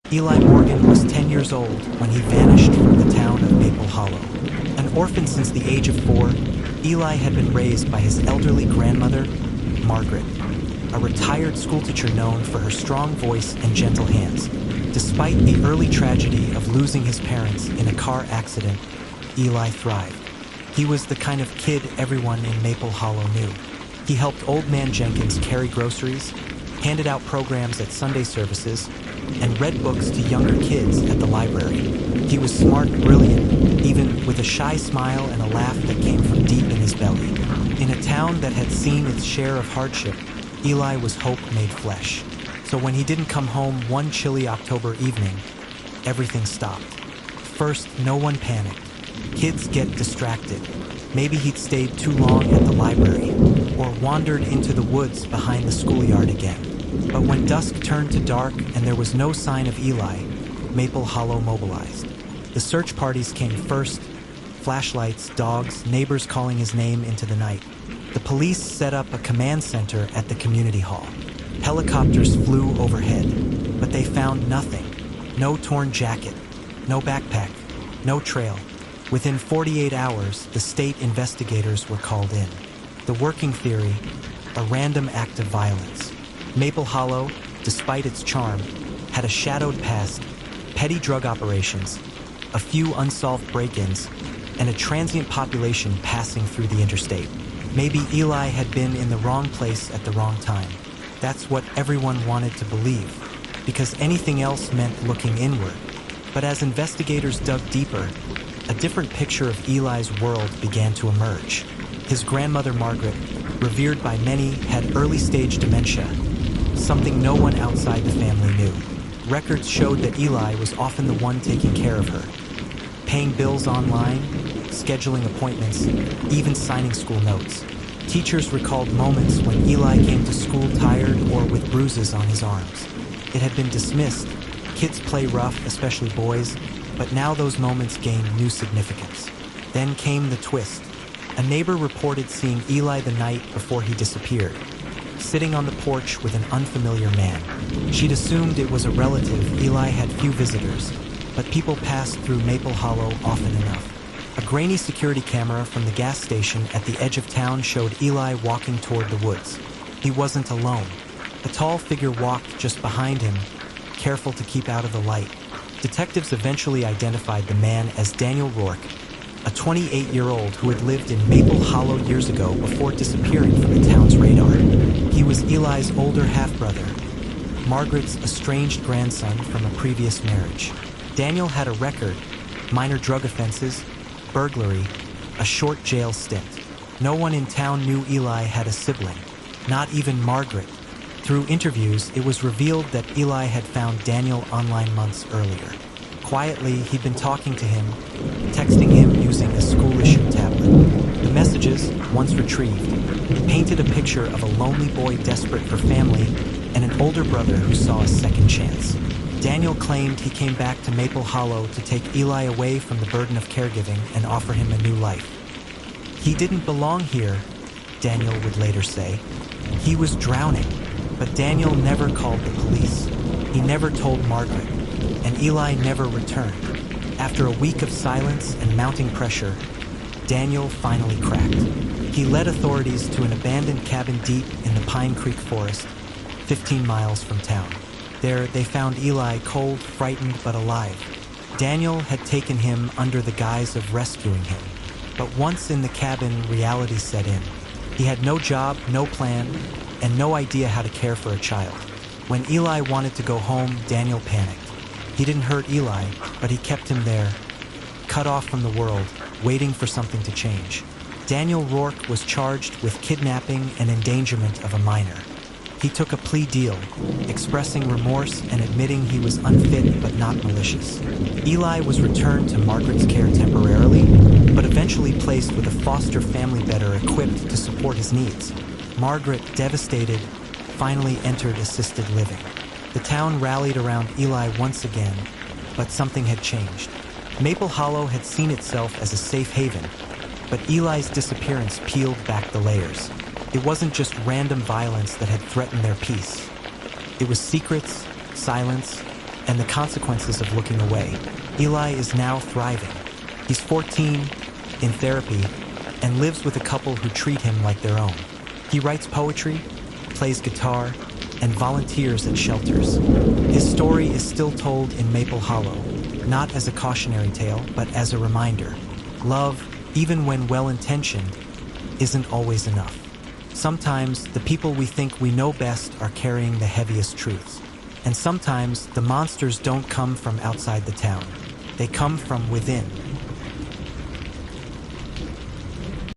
Eli Morgan was 10 years old when he vanished from the town of Maple Hollow. An orphan since the age of 4, Eli had been raised by his elderly grandmother, Margaret, a retired schoolteacher known for her strong voice and gentle hands. Despite the early tragedy of losing his parents in a car accident, Eli thrived. He was the kind of kid everyone in Maple Hollow knew. He helped Old Man Jenkins carry groceries, handed out programs at Sunday services, and read books to younger kids at the library. He was smart, brilliant, even with a shy smile and a laugh that came from deep in his belly. In a town that had seen its share of hardship, Eli was hope made flesh. So when he didn't come home one chilly October evening, everything stopped. First, no one panicked. Kids get distracted. Maybe he'd stayed too long at the library, or wandered into the woods behind the schoolyard again. But when dusk turned to dark and there was no sign of Eli, Maple Hollow mobilized. The search parties came first, flashlights, dogs, neighbors calling his name into the night. The police set up a command center at the community hall. Helicopters flew overhead, but they found nothing. No torn jacket, no backpack, no trail. Within 48 hours, the state investigators were called in. The working theory, a random act of violence. Maple Hollow, despite its charm, had a shadowed past, petty drug operations, a few unsolved break-ins, and a transient population passing through the interstate. Maybe Eli had been in the wrong place at the wrong time. That's what everyone wanted to believe, because anything else meant looking inward. But as investigators dug deeper, a different picture of Eli's world began to emerge. His grandmother Margaret, revered by many, had early-stage dementia, something no one outside the family knew. Records showed that Eli was often the one taking care of her, paying bills online, scheduling appointments, even signing school notes. Teachers recalled moments when Eli came to school tired or with bruises on his arms. It had been dismissed. Kids play rough, especially boys, but now those moments gained new significance. Then came the twist. A neighbor reported seeing Eli the night before he disappeared, sitting on the porch with an unfamiliar man. She'd assumed it was a relative. Eli had few visitors, but people passed through Maple Hollow often enough. A grainy security camera from the gas station at the edge of town showed Eli walking toward the woods. He wasn't alone. A tall figure walked just behind him, careful to keep out of the light. Detectives eventually identified the man as Daniel Rourke, a 28-year-old who had lived in Maple Hollow years ago before disappearing from the town's radar. He was Eli's older half-brother, Margaret's estranged grandson from a previous marriage. Daniel had a record: minor drug offenses, burglary, a short jail stint. No one in town knew Eli had a sibling, not even Margaret. Through interviews, it was revealed that Eli had found Daniel online months earlier. Quietly, he'd been talking to him, texting him using a school-issued tablet. The messages, once retrieved, painted a picture of a lonely boy desperate for family and an older brother who saw a second chance. Daniel claimed he came back to Maple Hollow to take Eli away from the burden of caregiving and offer him a new life. He didn't belong here, Daniel would later say. He was drowning, but Daniel never called the police. He never told Margaret, and Eli never returned. After a week of silence and mounting pressure, Daniel finally cracked. He led authorities to an abandoned cabin deep in the Pine Creek Forest, 15 miles from town. There, they found Eli cold, frightened, but alive. Daniel had taken him under the guise of rescuing him. But once in the cabin, reality set in. He had no job, no plan, and no idea how to care for a child. When Eli wanted to go home, Daniel panicked. He didn't hurt Eli, but he kept him there, cut off from the world, waiting for something to change. Daniel Rourke was charged with kidnapping and endangerment of a minor. He took a plea deal, expressing remorse and admitting he was unfit but not malicious. Eli was returned to Margaret's care temporarily, but eventually placed with a foster family better equipped to support his needs. Margaret, devastated, finally entered assisted living. The town rallied around Eli once again, but something had changed. Maple Hollow had seen itself as a safe haven, but Eli's disappearance peeled back the layers. It wasn't just random violence that had threatened their peace. It was secrets, silence, and the consequences of looking away. Eli is now thriving. He's 14, in therapy, and lives with a couple who treat him like their own. He writes poetry, plays guitar, and volunteers at shelters. His story is still told in Maple Hollow, not as a cautionary tale, but as a reminder. Love, even when well-intentioned, isn't always enough. Sometimes the people we think we know best are carrying the heaviest truths. And sometimes the monsters don't come from outside the town. They come from within,